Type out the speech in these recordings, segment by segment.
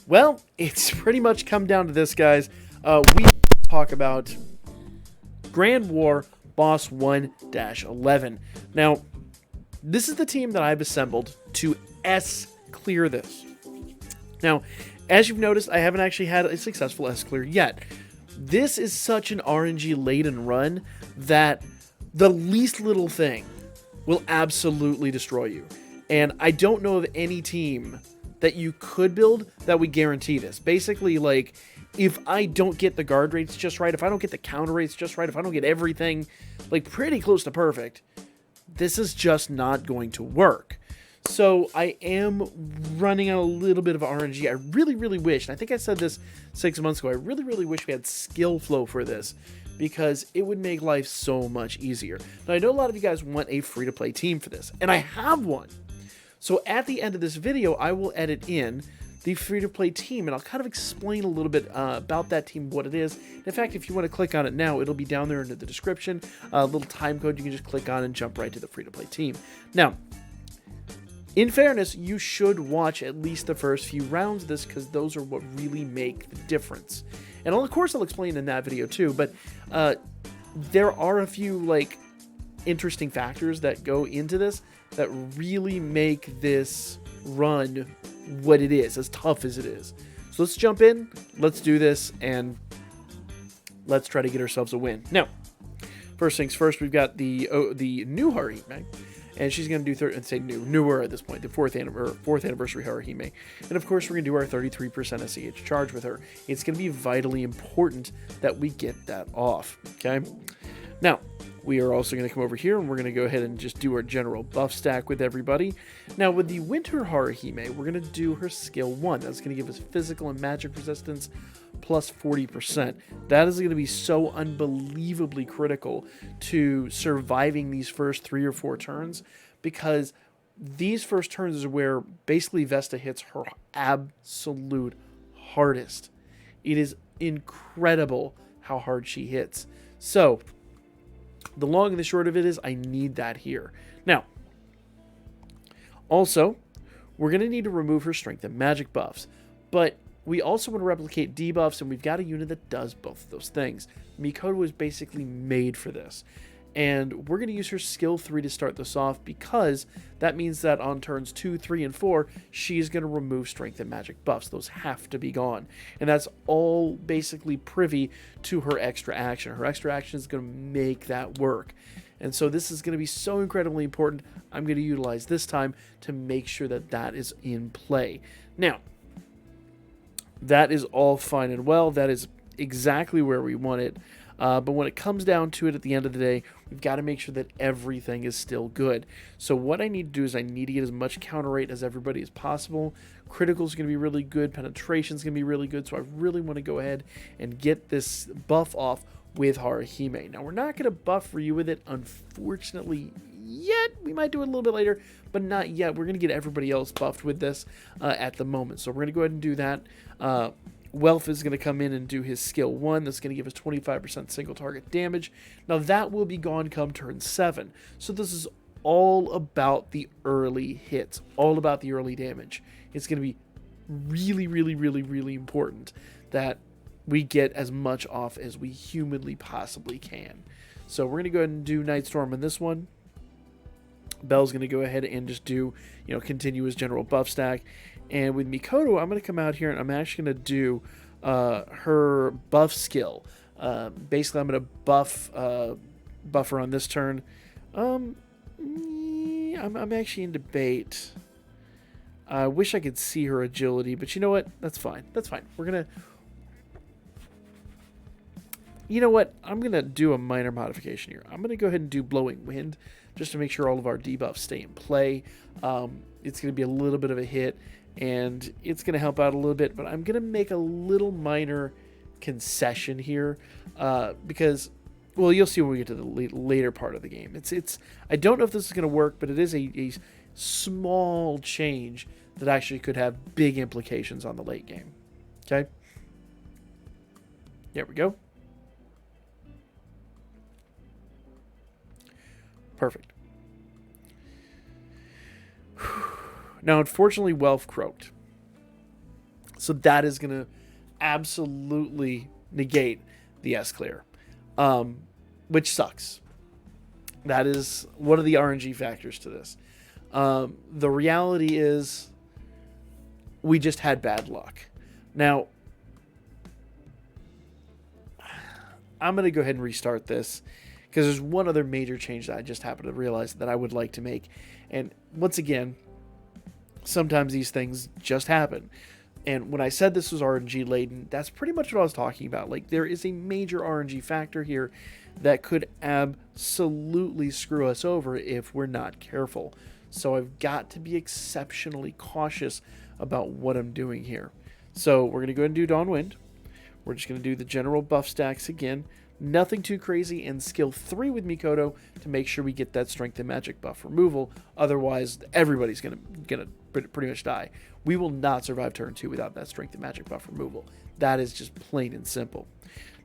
Well, it's pretty much come down to this, guys. We talk about Grand War Boss 1-11. Now, this is the team that I've assembled to S clear this. Now, as you've noticed, I haven't actually had a successful S clear yet. This is such an RNG laden run that the least little thing will absolutely destroy you. And I don't know of any team that you could build that would guarantee this. Basically, like, if I don't get the guard rates just right, if I don't get the counter rates just right, if I don't get everything, like, pretty close to perfect, this is just not going to work. So I am running out a little bit of RNG. I really wish, and I think I said this 6 months ago, I really wish we had skill flow for this, because it would make life so much easier. Now, I know a lot of you guys want a free-to-play team for this, and I have one. So at the end of this video, I will edit in the free-to-play team, and I'll kind of explain a little bit about that team, what it is. In fact, if you want to click on it now, it'll be down there in the description. A little time code you can just click on and jump right to the free-to-play team. Now, in fairness, you should watch at least the first few rounds of this, because those are what really make the difference. And of course I'll explain in that video too, but there are a few like interesting factors that go into this that really make this run what it is, as tough as it is. So let's jump in, let's do this, and let's try to get ourselves a win. Now, first things first, we've got the new Haruhime, and she's going to do newer at this point, the fourth anniversary Haruhime. And of course, we're going to do our 33% SEH charge with her. It's going to be vitally important that we get that off, okay? Now, we are also going to come over here, and we're going to go ahead and just do our general buff stack with everybody. Now, with the Winter Haruhime, we're going to do her skill 1. That's going to give us physical and magic resistance plus 40%. That is going to be so unbelievably critical to surviving these first 3 or 4 turns, because these first turns is where basically Vesta hits her absolute hardest. It is incredible how hard she hits. So, the long and the short of it is I need that here. Now, also, we're going to need to remove her strength and magic buffs, but we also want to replicate debuffs, and we've got a unit that does both of those things. Mikoto was basically made for this. And we're going to use her skill 3 to start this off, because that means that on turns 2, 3, and 4, she's going to remove strength and magic buffs. Those have to be gone. And that's all basically privy to her extra action. Her extra action is going to make that work. And so this is going to be so incredibly important. I'm going to utilize this time to make sure that that is in play. Now, that is all fine and well. That is exactly where we want it. But when it comes down to it at the end of the day, we've got to make sure that everything is still good. So what I need to do is I need to get as much counter rate as everybody as possible. Critical is going to be really good. Penetration is going to be really good. So I really want to go ahead and get this buff off with Haruhime. Now, we're not going to buff Ryu with it, unfortunately, yet. We might do it a little bit later, but not yet. We're going to get everybody else buffed with this at the moment. So we're going to go ahead and do that. Wealth is going to come in and do his skill 1. That's going to give us 25% single target damage. Now that will be gone come turn 7. So this is all about the early hits, all about the early damage. It's going to be really important that we get as much off as we humanly possibly can. So we're going to go ahead and do Night Storm on this one. Belle's going to go ahead and just do, continue his general buff stack. And with Mikoto, I'm going to come out here and I'm actually going to do her buff skill. Basically, I'm going to buff her on this turn. I'm actually in debate. I wish I could see her agility, but you know what? That's fine. That's fine. We're going to... You know what? I'm going to do a minor modification here. I'm going to go ahead and do Blowing Wind just to make sure all of our debuffs stay in play. It's going to be a little bit of a hit, and it's going to help out a little bit, but I'm going to make a little minor concession here because, well, you'll see when we get to the later part of the game. It's I don't know if this is going to work, but it is a small change that actually could have big implications on the late game. Okay? There we go. Perfect. Now, unfortunately, Wealth croaked. So that is going to absolutely negate the S-Clear, which sucks. That is one of the RNG factors to this. The reality is we just had bad luck. Now, I'm going to go ahead and restart this because there's one other major change that I just happened to realize that I would like to make. And once again, sometimes these things just happen. And when I said this was RNG laden, that's pretty much what I was talking about. Like, there is a major RNG factor here that could absolutely screw us over if we're not careful. So I've got to be exceptionally cautious about what I'm doing here. So we're going to go ahead and do Dawn Wind. We're just going to do the general buff stacks again. Nothing too crazy, and skill 3 with Mikoto to make sure we get that strength and magic buff removal. Otherwise, everybody's gonna pretty much die. We will not survive turn 2 without that strength and magic buff removal. That is just plain and simple.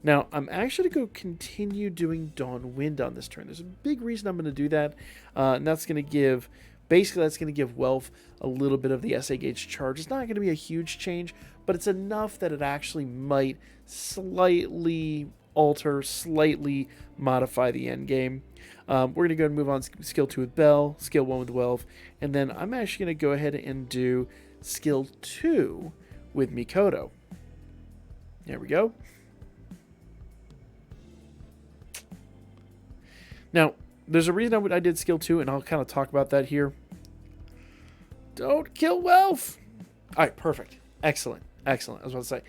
Now, I'm actually going to continue doing Dawn Wind on this turn. There's a big reason I'm going to do that, and that's going to give... Basically, that's going to give Welf a little bit of the SA gauge charge. It's not going to be a huge change, but it's enough that it actually might slightly alter, slightly modify the end game. We're going to go and move on skill 2 with Bell, skill 1 with Welf, and then I'm actually going to go ahead and do skill 2 with Mikoto. There we go. Now, there's a reason I did skill 2, and I'll kind of talk about that here. Don't kill Welf! Alright, perfect. Excellent. Excellent. I was about to say.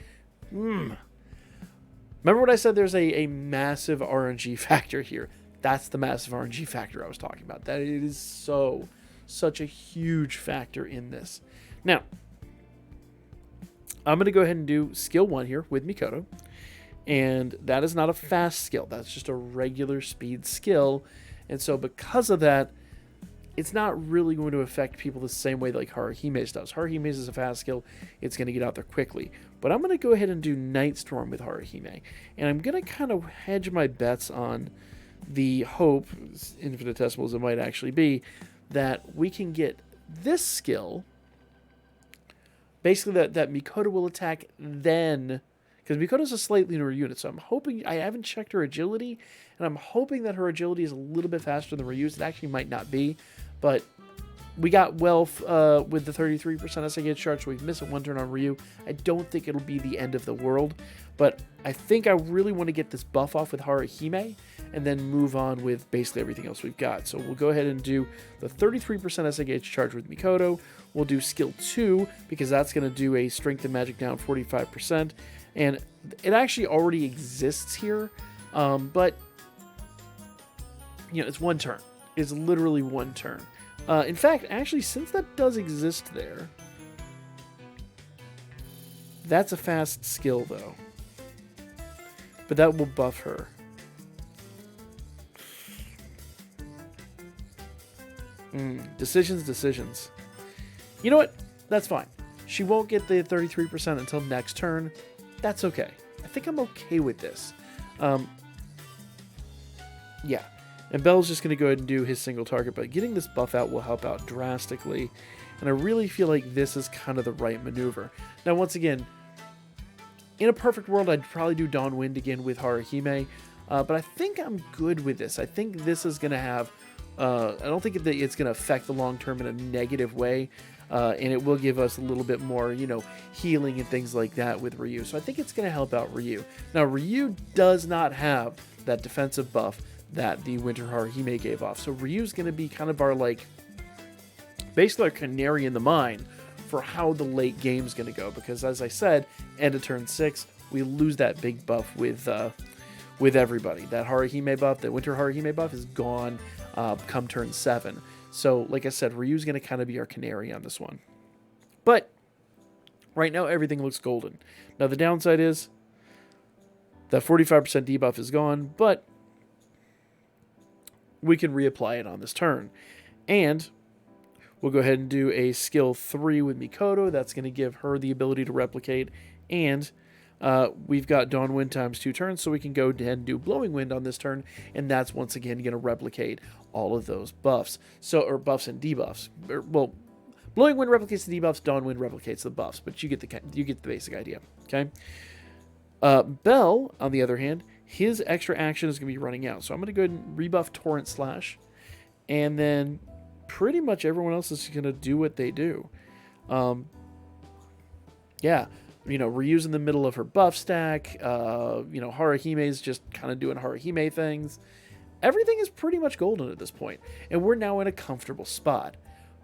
Remember what I said? There's a massive RNG factor here. That's the massive RNG factor I was talking about. That it is such a huge factor in this. Now, I'm going to go ahead and do skill 1 here with Mikoto. And that is not a fast skill. That's just a regular speed skill. And so because of that, it's not really going to affect people the same way like Haruhime's does. Haruhime's is a fast skill. It's going to get out there quickly. But I'm going to go ahead and do Night Storm with Haruhime. And I'm going to kind of hedge my bets on the hope, infinitesimal as it might actually be, that we can get this skill. Basically that Mikoto will attack then... Because Mikoto's a slightly newer unit, so I'm hoping... I haven't checked her agility, and I'm hoping that her agility is a little bit faster than Ryu's. It actually might not be, but we got Welf with the 33% SAG charge, so we've missed it one turn on Ryu. I don't think it'll be the end of the world, but I think I really want to get this buff off with Haruhime, and then move on with basically everything else we've got. So we'll go ahead and do the 33% SAG charge with Mikoto. We'll do skill 2, because that's going to do a strength and magic down 45%. And it actually already exists here, but, you know, it's one turn. It's literally one turn. In fact, actually, since that does exist there, that's a fast skill, though. But that will buff her. Decisions. You know what? That's fine. She won't get the 33% until next turn. That's okay. I think I'm okay with this. Yeah. And Bell's just going to go ahead and do his single target, but getting this buff out will help out drastically. And I really feel like this is kind of the right maneuver. Now, once again, in a perfect world, I'd probably do Dawn Wind again with Haruhime. But I think I'm good with this. I think this is going to have... I don't think it's going to affect the long term in a negative way. And it will give us a little bit more, you know, healing and things like that with Ryu. So I think it's going to help out Ryu. Now, Ryu does not have that defensive buff that the Winter Haruhime gave off. So Ryu's going to be kind of our, like, basically our canary in the mine for how the late game's going to go. Because, as I said, end of turn 6, we lose that big buff with everybody. That Haruhime buff, the Winter Haruhime buff is gone come turn 7. So, like I said, Ryu's going to kind of be our canary on this one. But, right now, everything looks golden. Now, the downside is that 45% debuff is gone, but we can reapply it on this turn. And we'll go ahead and do a skill 3 with Mikoto. That's going to give her the ability to replicate. And we've got Dawn Wind times 2 turns, so we can go ahead and do Blowing Wind on this turn, and that's once again going to replicate all of those buffs. So, or buffs and debuffs. Well, Blowing Wind replicates the debuffs. Dawn Wind replicates the buffs, but you get the basic idea. Okay. Bell, on the other hand, his extra action is going to be running out. So I'm going to go ahead and rebuff Torrent Slash. And then pretty much everyone else is going to do what they do. Yeah. Ryu's in the middle of her buff stack. Haruhime's just kind of doing Haruhime things. Everything is pretty much golden at this point. And we're now in a comfortable spot.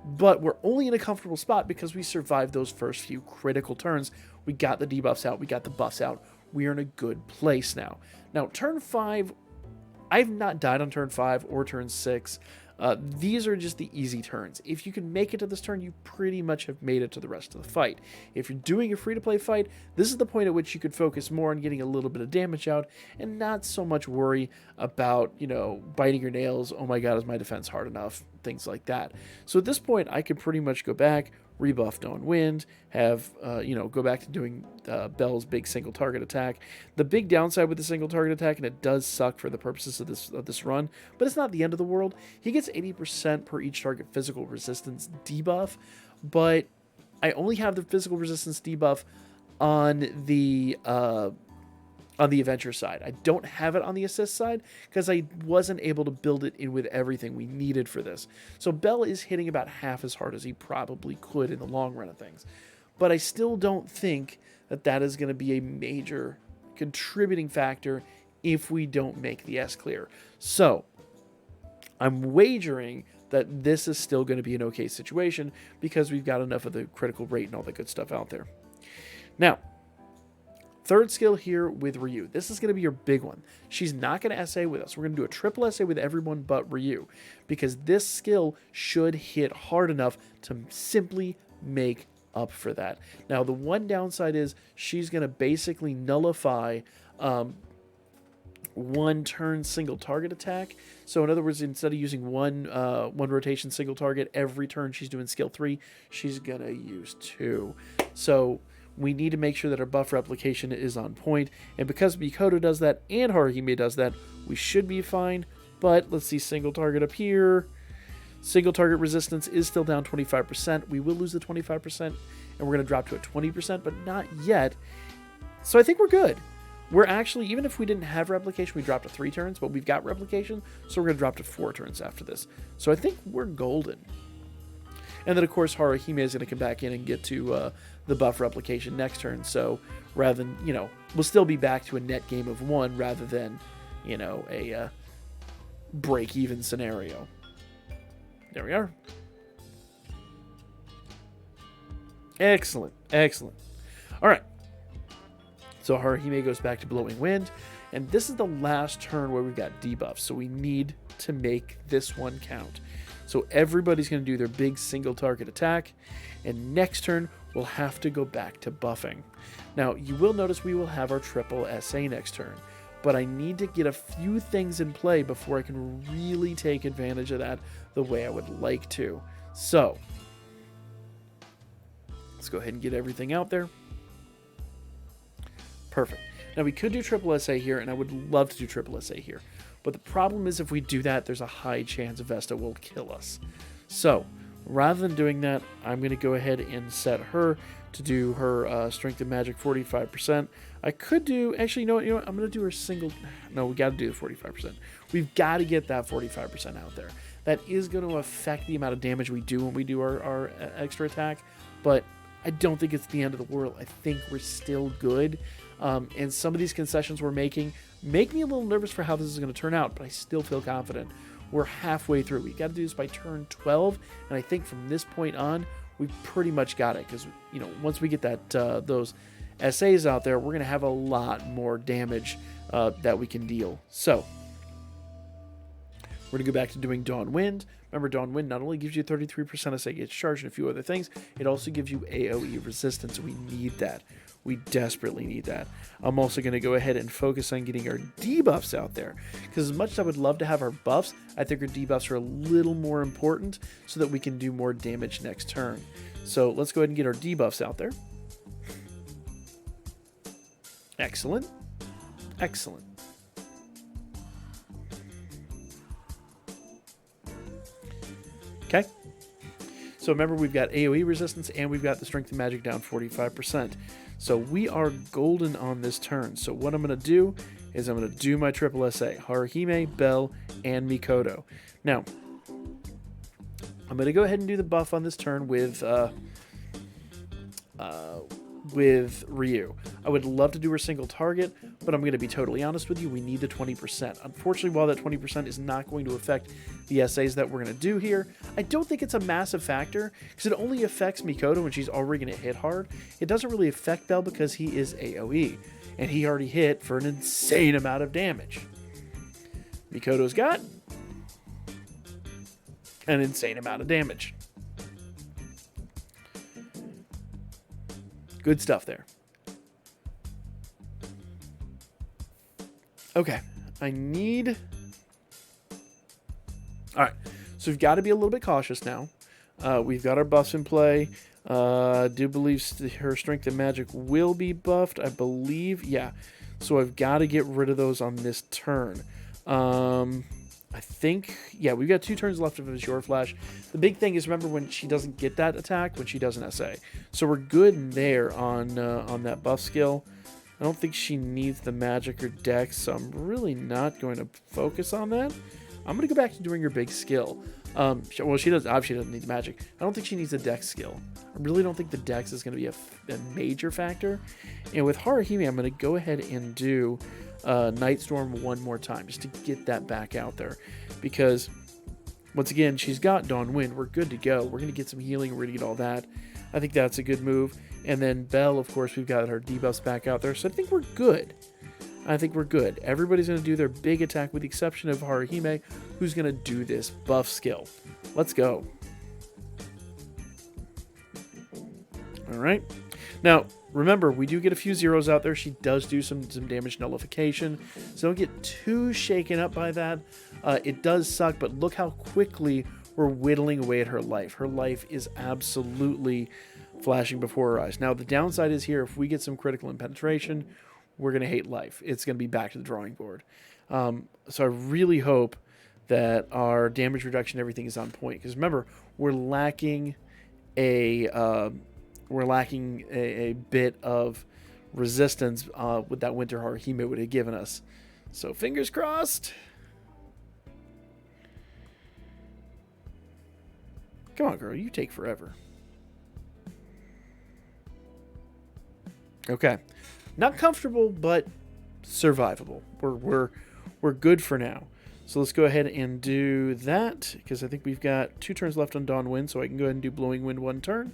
But we're only in a comfortable spot because we survived those first few critical turns. We got the debuffs out. We got the buffs out. We are in a good place now. Now, turn 5, I've not died on turn 5 or turn 6. These are just the easy turns. If you can make it to this turn, you pretty much have made it to the rest of the fight. If you're doing a free-to-play fight, this is the point at which you could focus more on getting a little bit of damage out and not so much worry about, biting your nails, oh my god, is my defense hard enough, things like that. So at this point, I could pretty much go back, rebuff Dawn Wind, have, go back to doing Bell's big single target attack. The big downside with the single target attack, and it does suck for the purposes of this run, but it's not the end of the world. He gets 80% per each target physical resistance debuff, but I only have the physical resistance debuff on the adventure side. I don't have it on the assist side because I wasn't able to build it in with everything we needed for this. So Bell is hitting about half as hard as he probably could in the long run of things. But I still don't think that is going to be a major contributing factor if we don't make the S clear. So I'm wagering that this is still going to be an okay situation because we've got enough of the critical rate and all that good stuff out there. Now, third skill here with Ryu. This is going to be your big one. She's not going to SA with us. We're going to do a triple SA with everyone but Ryu because this skill should hit hard enough to simply make up for that. Now, the one downside is she's going to basically nullify one turn single target attack. So in other words, instead of using one rotation single target every turn she's doing skill 3, she's going to use 2. So we need to make sure that our buff replication is on point. And because Mikoto does that and Haruhime does that, we should be fine. But let's see, single target up here. Single target resistance is still down 25%. We will lose the 25%, and we're going to drop to a 20%, but not yet. So I think we're good. We're actually, even if we didn't have replication, we dropped to 3 turns, but we've got replication, so we're going to drop to 4 turns after this. So I think we're golden. And then, of course, Haruhime is going to come back in and get to the buff replication next turn. So rather than, we'll still be back to a net game of 1 rather than, a break-even scenario. There we are. Excellent. Excellent. All right. So Haruhime goes back to Blowing Wind. And this is the last turn where we've got debuffs. So we need to make this one count. So everybody's going to do their big single target attack. And next turn, we'll have to go back to buffing. Now, you will notice we will have our triple SA next turn. But I need to get a few things in play before I can really take advantage of that the way I would like to. So, let's go ahead and get everything out there. Perfect. Now, we could do triple SA here, and I would love to do triple SA here. But the problem is if we do that, there's a high chance Vesta will kill us. So, rather than doing that, I'm going to go ahead and set her to do her Strength and Magic 45%. I could do, actually, you know what, I'm going to do her single, no, we got to do the 45%. We've got to get that 45% out there. That is going to affect the amount of damage we do when we do our extra attack, but I don't think it's the end of the world. I think we're still good, and some of these concessions we're making make me a little nervous for how this is going to turn out, but I still feel confident. We're halfway through. We got to do this by turn 12, and I think from this point on, we've pretty much got it, because once we get that those SAs out there, we're going to have a lot more damage that we can deal. So we're going to go back to doing Dawn Wind. Remember, Dawn Wind not only gives you 33% SA gets charged and a few other things, it also gives you AoE resistance. We need that. We desperately need that. I'm also going to go ahead and focus on getting our debuffs out there, because as much as I would love to have our buffs, I think our debuffs are a little more important so that we can do more damage next turn. So let's go ahead and get our debuffs out there. Excellent. Excellent. So So remember, we've got AoE resistance and we've got the strength and magic down 45%. So we are golden on this turn. So what I'm going to do is I'm going to do my triple SA. Haruhime, Belle, and Mikoto. Now, I'm going to go ahead and do the buff on this turn with Ryu. I would love to do her single target, but I'm going to be totally honest with you, we need the 20%. Unfortunately, while that 20% is not going to affect the SAs that we're going to do here, I don't think it's a massive factor, because it only affects Mikoto when she's already going to hit hard. It doesn't really affect Belle because he is AoE, and he already hit for an insane amount of damage. Mikoto's got an insane amount of damage. Good stuff there. Okay, I need... Alright, so we've got to be a little bit cautious now. We've got our buffs in play. Do believe her strength and magic will be buffed, I believe. Yeah, so I've got to get rid of those on this turn. I think, yeah, we've got 2 turns left of Azure Flash. The big thing is, remember, when she doesn't get that attack, when she does an SA. So we're good there on that buff skill. I don't think she needs the magic or dex, so I'm really not going to focus on that. I'm going to go back to doing her big skill. Well, she obviously doesn't need the magic. I don't think she needs a dex skill. I really don't think the dex is going to be a major factor. And with Haruhime, I'm going to go ahead and do Nightstorm one more time, just to get that back out there. Because, once again, she's got Dawn Wind. We're good to go. We're going to get some healing. We're going to get all that. I think that's a good move. And then Belle, of course, we've got her debuffs back out there. So I think we're good. I think we're good. Everybody's going to do their big attack with the exception of Haruhime, who's going to do this buff skill. Let's go. All right. Now, remember, we do get a few zeros out there. She does do some damage nullification, so don't get too shaken up by that. It does suck, but look how quickly we're whittling away at her life. Her life is absolutely flashing before her eyes. Now, the downside is here, if we get some critical and penetration, we're going to hate life. It's going to be back to the drawing board. So I really hope that our damage reduction, everything is on point. Because remember, we're lacking a bit of resistance with that Winter Haruhime would have given us. So fingers crossed. Come on, girl. You take forever. Okay. Not comfortable, but survivable. We're good for now. So let's go ahead and do that, because I think we've got 2 turns left on Dawn Wind, so I can go ahead and do Blowing Wind 1 turn.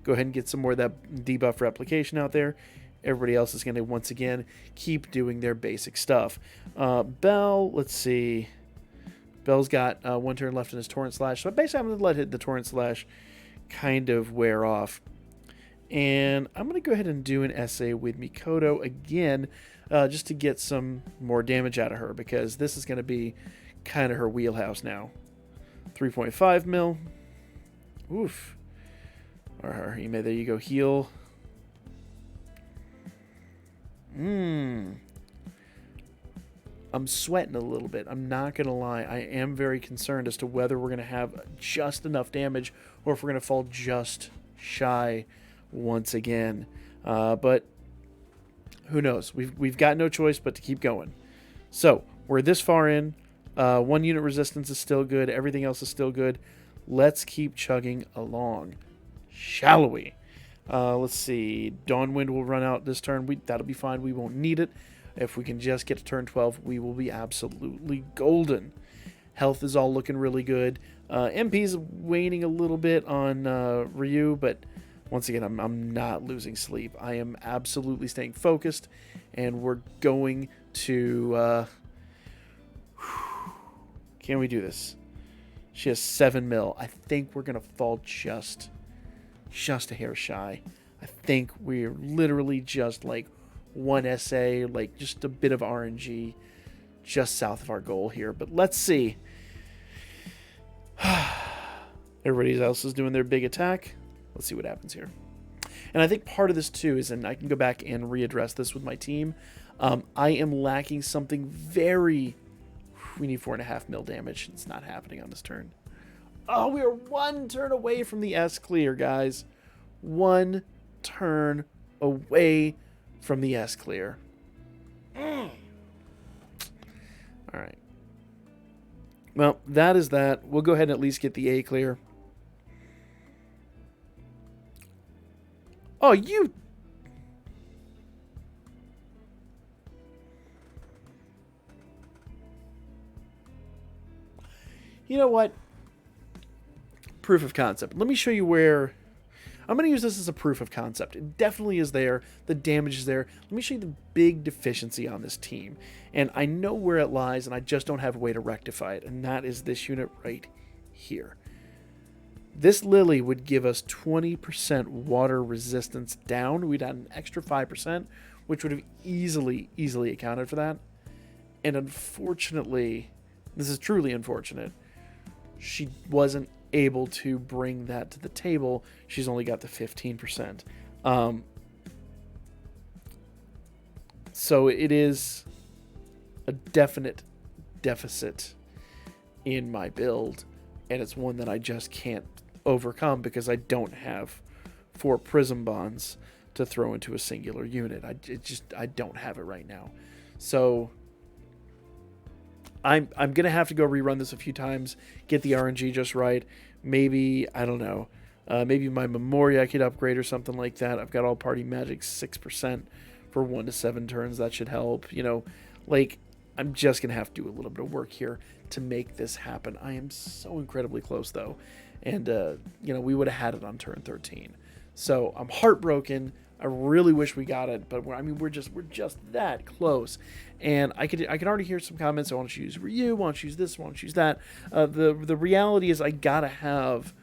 Go ahead and get some more of that debuff replication out there. Everybody else is going to, once again, keep doing their basic stuff. Belle, let's see. Belle's got 1 turn left in his Torrent Slash, so basically I'm going to let the Torrent Slash kind of wear off. And I'm going to go ahead and do an SA with Mikoto again, just to get some more damage out of her, because this is going to be kind of her wheelhouse now. 3.5 mil. Oof. Haruhime, there you go. Heal. I'm sweating a little bit. I'm not going to lie. I am very concerned as to whether we're going to have just enough damage or if we're going to fall just shy once again. But who knows? We've got no choice but to keep going. So we're this far in. 1 unit resistance is still good. Everything else is still good. Let's keep chugging along. Shall we? Let's see. Dawn Wind will run out this turn. That'll be fine. We won't need it. If we can just get to turn 12, we will be absolutely golden. Health is all looking really good. MP is waning a little bit on Ryu, but once again, I'm not losing sleep. I am absolutely staying focused, and we're going to... can we do this? She has 7 mil. I think we're going to fall just a hair shy. I think we're literally just like 1 SA, like just a bit of RNG just south of our goal here. But let's see. Everybody else is doing their big attack. Let's see what happens here. And I think part of this too is, and I can go back and readdress this with my team, I am lacking something very... We need 4.5 mil damage. It's not happening on this turn. Oh, we are one turn away from the S clear, guys. One turn away from the S clear. All right. Well, that is that. We'll go ahead and at least get the A clear. Oh, you... You know what? Proof of concept. Let me show you where... I'm going to use this as a proof of concept. It definitely is there. The damage is there. Let me show you the big deficiency on this team. And I know where it lies, and I just don't have a way to rectify it. And that is this unit right here. This Lily would give us 20% water resistance down. We'd add an extra 5%, which would have easily accounted for that. And unfortunately, this is truly unfortunate, she wasn't able to bring that to the table. She's only got the 15%. So it is a definite deficit in my build, and it's one that I just can't overcome because I don't have 4 prism bonds to throw into a singular unit. I don't have it right now. So I'm going to have to go rerun this a few times, get the RNG just right. Maybe, I don't know, maybe my Memoria I could upgrade or something like that. I've got all party magic 6% for 1 to 7 turns. That should help. You know, like, I'm just going to have to do a little bit of work here to make this happen. I am so incredibly close, though. And, you know, we would have had it on turn 13. So I'm heartbroken. I really wish we got it, but we're just that close. And I can already hear some comments. I want to use Ryu, want to use this, want to use that. The reality is I gotta have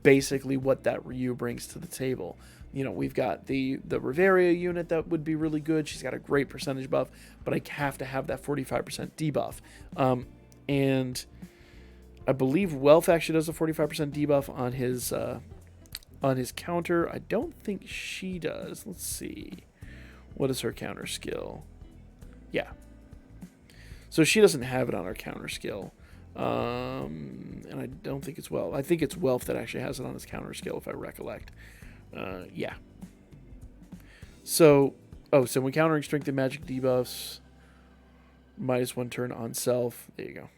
basically what that Ryu brings to the table. You know, we've got the Riveria unit that would be really good. She's got a great percentage buff, but I have to have that 45% debuff. And I believe Wealth actually does a 45% debuff on his counter. I don't think she does. Let's see. What is her counter skill? Yeah. So she doesn't have it on her counter skill. And I don't think it's Wealth. I think it's Wealth that actually has it on his counter skill, if I recollect. Yeah. So when countering strength and magic debuffs, -1 turn on self. There you go.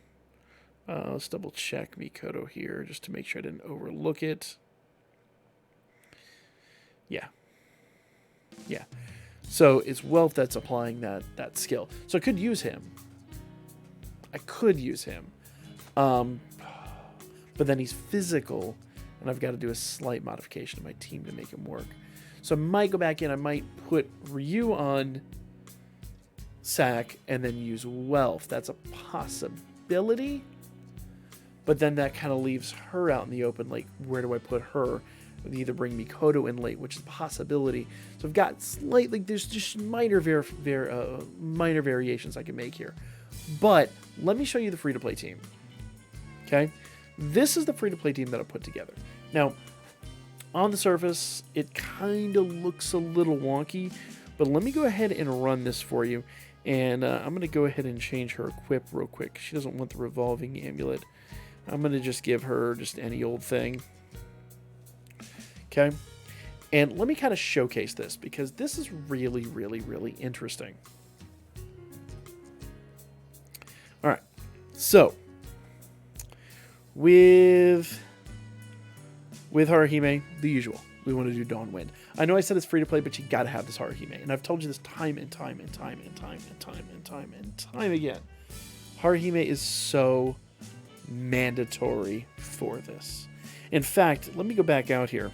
Let's double check Mikoto here just to make sure I didn't overlook it. Yeah. So it's Wealth that's applying that skill. So I could use him. But then he's physical, and I've got to do a slight modification to my team to make him work. So I might go back in. I might put Ryu on Sack and then use Wealth. That's a possibility. But then that kind of leaves her out in the open. Like, where do I put her? Either bring Mikoto in late, which is a possibility. So I've got slightly, there's just minor variations I can make here. But let me show you the free-to-play team. Okay? This is the free-to-play team that I put together. Now, on the surface, it kind of looks a little wonky, but let me go ahead and run this for you. And I'm going to go ahead and change her equip real quick. She doesn't want the revolving amulet. I'm going to just give her just any old thing. Okay, and let me kind of showcase this because this is really, really, really interesting. All right, so with Haruhime, the usual, we want to do Dawn Wind. I know I said it's free to play, but you got to have this Haruhime, and I've told you this time and time again. Haruhime is so mandatory for this. In fact, let me go back out here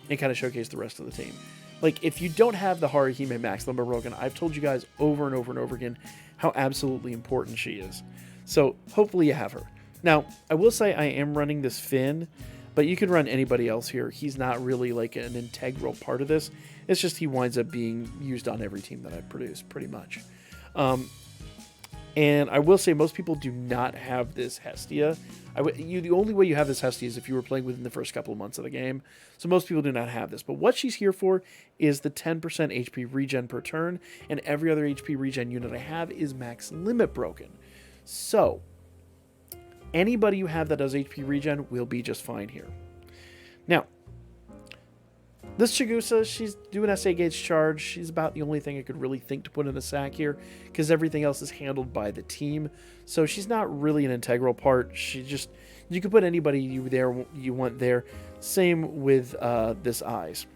and kind of showcase the rest of the team. Like, if you don't have the Haruhime Max Lumber Broken, I've told you guys over and over and over again how absolutely important she is. So hopefully you have her. Now, I will say I am running this Finn, but you can run anybody else here. He's not really like an integral part of this. It's just he winds up being used on every team that I produce, pretty much. And I will say most people do not have this Hestia. The only way you have this Hestia is if you were playing within the first couple of months of the game. So most people do not have this. But what she's here for is the 10% HP regen per turn, and every other HP regen unit I have is max limit broken. So Anybody you have that does HP regen will be just fine here. Now, this Chigusa, she's doing SA gauge charge. She's about the only thing I could really think to put in a sack here, because everything else is handled by the team. So she's not really an integral part. You can put anybody you want there. Same with this Eyes.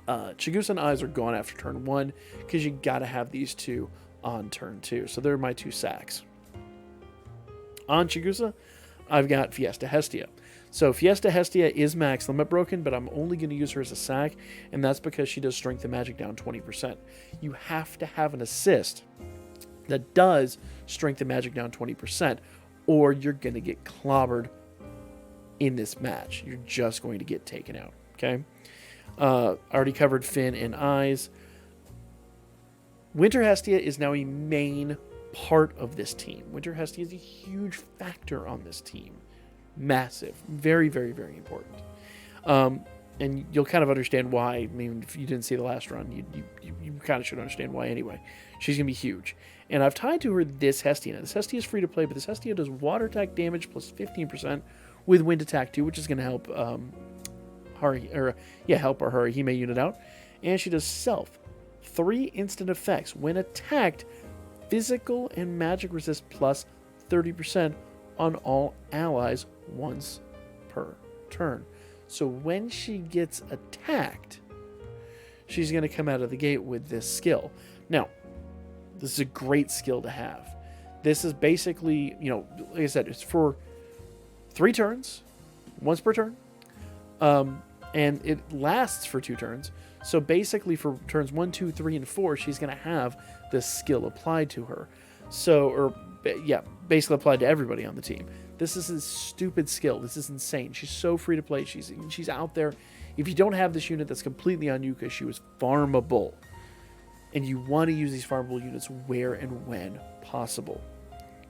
Chigusa and Eyes are gone after turn 1, because you got to have these two on turn 2. So they're my 2 sacks. On Chigusa, I've got Fiesta Hestia. So Fiesta Hestia is max limit broken, but I'm only going to use her as a sack, and that's because she does strength and magic down 20%. You have to have an assist that does strength and magic down 20%, or you're going to get clobbered in this match. You're just going to get taken out, okay? Already covered Finn and Eyes. Winter Hestia is now a main part of this team. Winter Hestia is a huge factor on this team. Massive. Very, very, very important. And you'll kind of understand why. I mean, if you didn't see the last run, you kind of should understand why anyway. She's going to be huge. And I've tied to her this Hestia. Now, this Hestia is free to play, but this Hestia does water attack damage plus 15% with wind attack too, which is going to help help our Harihime unit out. And she does self. 3 instant effects. When attacked, physical and magic resist plus 30% on all allies once per turn. So when she gets attacked, she's going to come out of the gate with this skill. Now, this is a great skill to have. This is basically, like I said, it's for 3 turns, once per turn, and it lasts for 2 turns. So basically for turns 1, 2, 3, and 4, she's going to have this skill applied to her. Basically applied to everybody on the team. This is a stupid skill. This is insane. She's so free to play. She's out there. If you don't have this unit, that's completely on you, because she was farmable. And you want to use these farmable units where and when possible.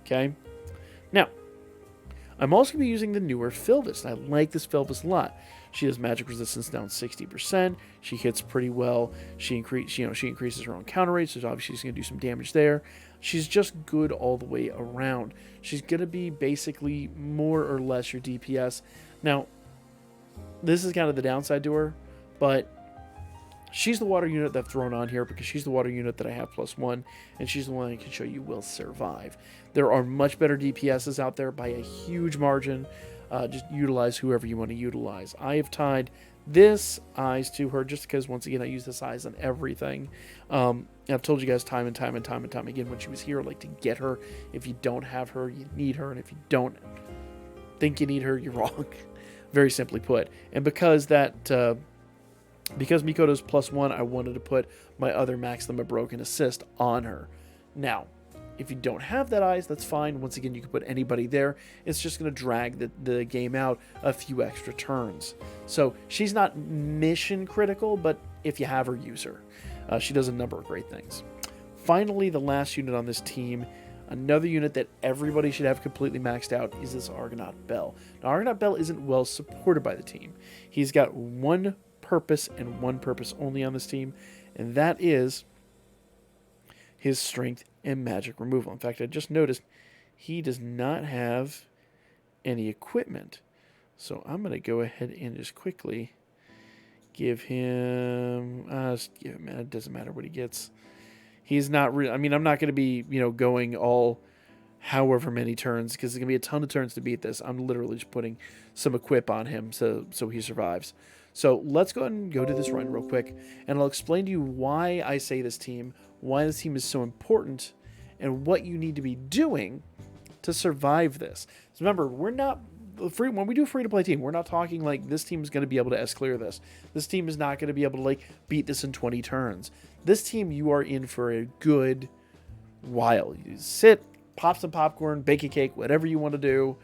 Okay? Now, I'm also going to be using the newer Filvis, and I like this Filvis a lot. She has magic resistance down 60%. She hits pretty well. She increases her own counter rate, so obviously she's going to do some damage there. She's just good all the way around. She's going to be basically more or less your DPS. Now, this is kind of the downside to her, but she's the water unit that I've thrown on here because she's the water unit that I have +1, and she's the one I can show you will survive. There are much better DPSs out there by a huge margin. Just utilize whoever you want to utilize. I have tied this Eyes to her just because, once again, I use this Eyes on everything. I've told you guys time and time again when she was here, like, to get her. If you don't have her, you need her, and if you don't think you need her, you're wrong. Very simply put. And because Mikoto's +1, I wanted to put my other max limit broken assist on her. Now, if you don't have that Eyes, that's fine. Once again, you can put anybody there. It's just going to drag the game out a few extra turns. So she's not mission critical, but if you have her, use her. She does a number of great things. Finally, the last unit on this team, another unit that everybody should have completely maxed out, is this Argonaut Bell. Now, Argonaut Bell isn't well supported by the team. He's got one purpose and one purpose only on this team, and that is his strength and magic removal. In fact, I just noticed he does not have any equipment. So I'm going to go ahead and just quickly give him, it doesn't matter what he gets. He's not really, I'm not going to be, going all however many turns, because there's going to be a ton of turns to beat this. I'm literally just putting some equip on him so he survives. So let's go ahead and go to this run real quick, and I'll explain to you why I say this team, why this team is so important, and what you need to be doing to survive this. So remember, we're not free when we do a free-to-play team. We're not talking like this team is going to be able to S-clear this. This team is not going to be able to beat this in 20 turns. This team, you are in for a good while. You sit, pop some popcorn, bake a cake, whatever you want to do.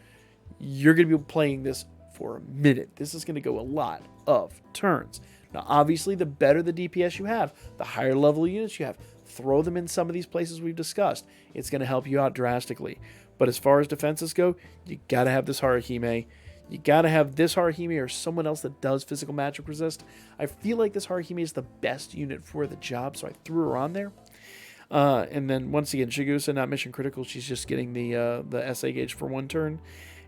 You're going to be playing this for a minute. This is going to go a lot of turns. Now, obviously, the better the DPS you have, the higher level units you have, throw them in some of these places we've discussed. It's going to help you out drastically. But as far as defenses go, you got to have this Harihime. You got to have this Harihime or someone else that does physical magic resist. I feel like this Harihime is the best unit for the job, so I threw her on there. And then once again, Chigusa, not mission critical. She's just getting the SA gauge for 1 turn.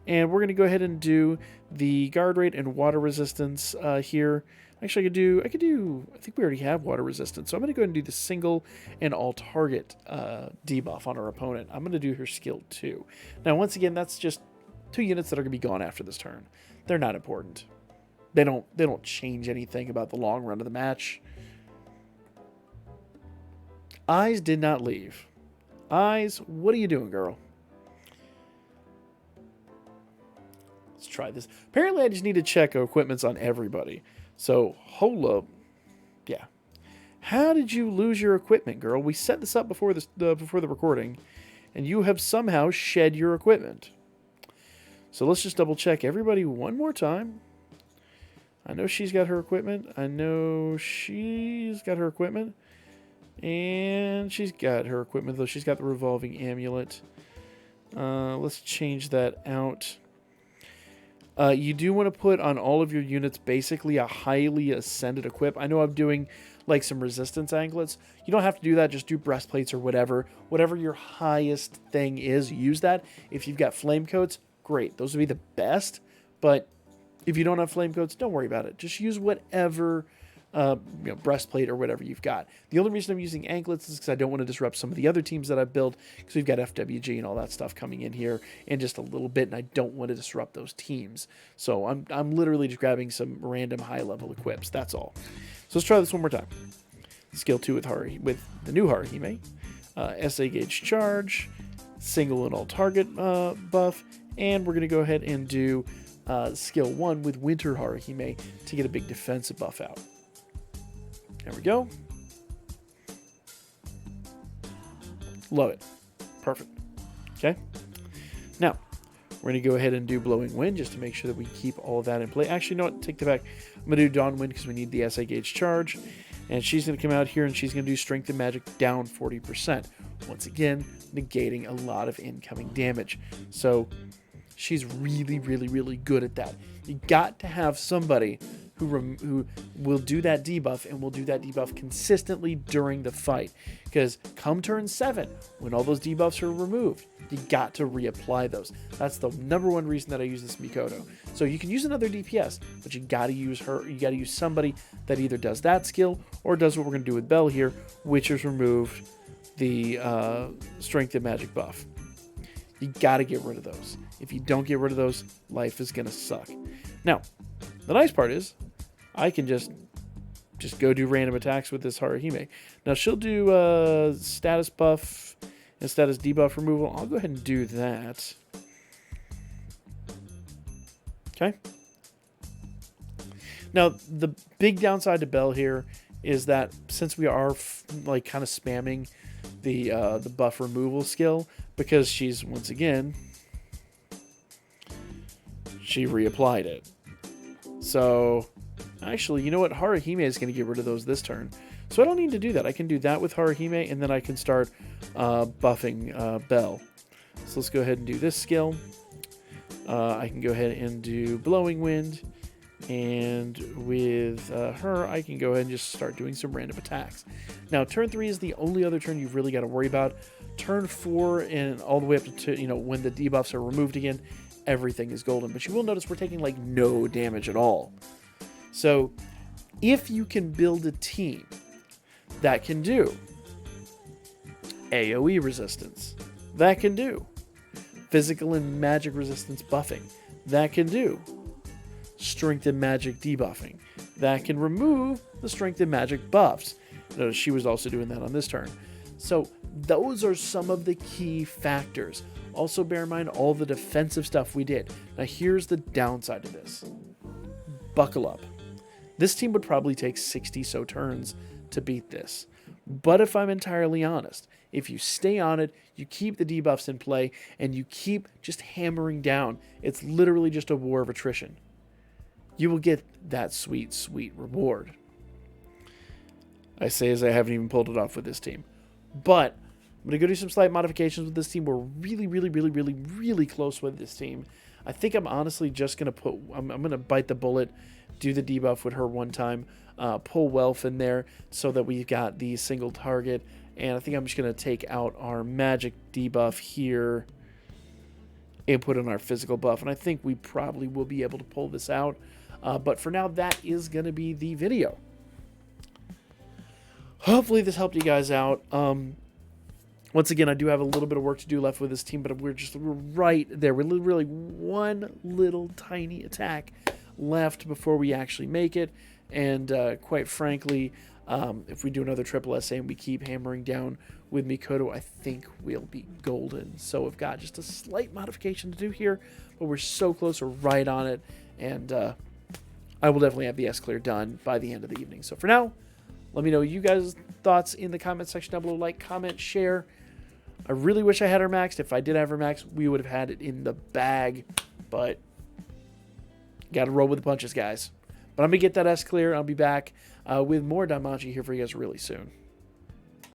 And we're going to go ahead and do the guard rate and water resistance here. Actually, I think we already have water resistance. So I'm going to go ahead and do the single and all target debuff on our opponent. I'm going to do her skill 2. Now, once again, that's just 2 units that are going to be gone after this turn. They're not important. They don't change anything about the long run of the match. Eyes did not leave. Eyes, what are you doing, girl? Let's try this. Apparently, I just need to check equipments on everybody. So, hold up. Yeah. How did you lose your equipment, girl? We set this up before the recording, and you have somehow shed your equipment. So let's just double check everybody one more time. I know she's got her equipment. And she's got her equipment, though she's got the revolving amulet. Let's change that out. You do want to put on all of your units basically a highly ascended equip. I know I'm doing like some resistance anklets. You don't have to do that. Just do breastplates or whatever. Whatever your highest thing is, use that. If you've got flame coats, great. Those would be the best. But if you don't have flame coats, don't worry about it. Just use whatever breastplate or whatever you've got. The only reason I'm using anklets is because I don't want to disrupt some of the other teams that I've built, because we've got FWG and all that stuff coming in here in just a little bit, and I don't want to disrupt those teams. So I'm literally just grabbing some random high-level equips. That's all. So let's try this one more time. Skill 2 with the new Haruhime. SA gauge charge, single and all target buff, and we're going to go ahead and do skill 1 with Winter Haruhime to get a big defensive buff out. There we go. Love it. Perfect. Okay. Now, we're going to go ahead and do Blowing Wind just to make sure that we keep all of that in play. Actually, you know what? Take that back. I'm going to do Dawn Wind because we need the SA gauge charge. And she's going to come out here and she's going to do Strength and Magic down 40%. Once again, negating a lot of incoming damage. So, she's really, really, really good at that. You got to have somebody who will do that debuff and will do that debuff consistently during the fight. Because come turn 7, when all those debuffs are removed, you got to reapply those. That's the #1 reason that I use this Mikoto. So you can use another DPS, but you got to use her. You got to use somebody that either does that skill or does what we're going to do with Belle here, which is remove the Strength and Magic buff. You got to get rid of those. If you don't get rid of those, life is going to suck. Now, the nice part is I can just go do random attacks with this Haruhime. Now, she'll do status buff and status debuff removal. I'll go ahead and do that. Okay. Now, the big downside to Belle here is that since we are like kind of spamming the buff removal skill, because she's, once again, she reapplied it. So, actually, you know what? Haruhime is going to get rid of those this turn. So I don't need to do that. I can do that with Haruhime, and then I can start buffing Belle. So let's go ahead and do this skill. I can go ahead and do Blowing Wind. And with her, I can go ahead and just start doing some random attacks. Now, turn 3 is the only other turn you've really got to worry about. Turn 4 and all the way up to, when the debuffs are removed again, everything is golden. But you will notice we're taking, like, no damage at all. So, if you can build a team that can do AoE resistance, that can do physical and magic resistance buffing, that can do Strength and Magic debuffing, that can remove the Strength and Magic buffs. Notice she was also doing that on this turn. So those are some of the key factors. Also bear in mind all the defensive stuff we did. Now here's the downside to this. Buckle up. This team would probably take 60 so turns to beat this. But if I'm entirely honest, if you stay on it, you keep the debuffs in play, and you keep just hammering down, it's literally just a war of attrition. You will get that sweet, sweet reward. I say as I haven't even pulled it off with this team. But I'm going to go do some slight modifications with this team. We're really, really, really, really, really close with this team. I think I'm honestly just going to I'm going to bite the bullet, do the debuff with her one time. pull Welf in there so that we've got the single target. And I think I'm just going to take out our magic debuff here and put in our physical buff. And I think we probably will be able to pull this out. But for now, that is going to be the video. Hopefully this helped you guys out. Once again, I do have a little bit of work to do left with this team, but we're right there. We're literally one little tiny attack left before we actually make it. And quite frankly, if we do another triple SA and we keep hammering down with Mikoto, I think we'll be golden. So we've got just a slight modification to do here, but we're so close. We're right on it. And I will definitely have the S-Clear done by the end of the evening. So for now, let me know you guys' thoughts in the comment section down below. Like, comment, share. I really wish I had her maxed. If I did have her maxed, we would have had it in the bag. But got to roll with the punches, guys. But I'm going to get that S clear. I'll be back with more Danmachi here for you guys really soon.